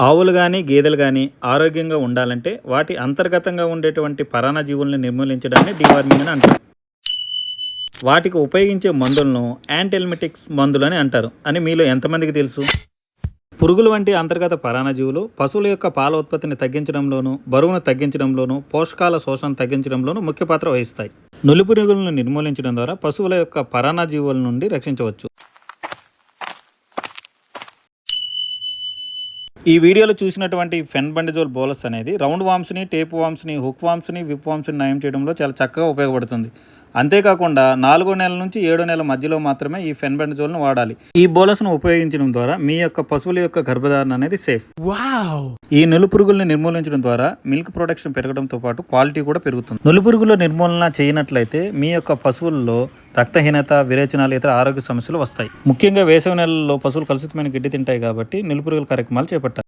ఆవులు గానీ, గేదెలు గానీ ఆరోగ్యంగా ఉండాలంటే వాటి అంతర్గతంగా ఉండేటువంటి పరాన్నజీవుల్ని నిర్మూలించడాన్ని డీవార్మింగ్ అని అంటారు. వాటికి ఉపయోగించే మందులను యాంటెల్మిటిక్స్ మందులని అంటారు అని మీలో ఎంతమందికి తెలుసు? పురుగులు వంటి అంతర్గత పరాన్నజీవులు పశువుల యొక్క పాల ఉత్పత్తిని తగ్గించడంలోనూ, బరువును తగ్గించడంలోనూ, పోషకాల శోషణ తగ్గించడంలోనూ ముఖ్య పాత్ర వహిస్తాయి. నులిపురుగులను నిర్మూలించడం ద్వారా పశువుల యొక్క పరాన్నజీవుల నుండి రక్షించవచ్చు. ఈ వీడియోలో చూసినటువంటి ఫెన్బండిజోల్ బోలస్ అనేది రౌండ్ వామ్స్ని, టేప్ వామ్స్ని, హుక్ వామ్స్ని, విప్ వామ్స్ని నయం చేయడంలో చాలా చక్కగా ఉపయోగపడుతుంది. అంతేకాకుండా 4వ నెల నుంచి 7వ నెల మధ్యలో మాత్రమే ఈ ఫెన్బండిజోల్ను వాడాలి. ఈ బోలస్ను ఉపయోగించడం ద్వారా మీ యొక్క పశువుల యొక్క గర్భధారణ అనేది సేఫ్. ఈ నులిపురుగుల్ని నిర్మూలించడం ద్వారా మిల్క్ ప్రొడక్షన్ పెరగడంతో పాటు క్వాలిటీ కూడా పెరుగుతుంది. నులిపురుగుల నిర్మూలన చేయనట్లయితే మీ యొక్క పశువుల్లో రక్తహీనత, విరేచనాలు, ఇతర ఆరోగ్య సమస్యలు వస్తాయి. ముఖ్యంగా వేసవి నెలల్లో పశువులు కలుషితమైన గడ్డి తింటాయి కాబట్టి నులిపురుగుల కార్యక్రమాలు చేపట్టాలి.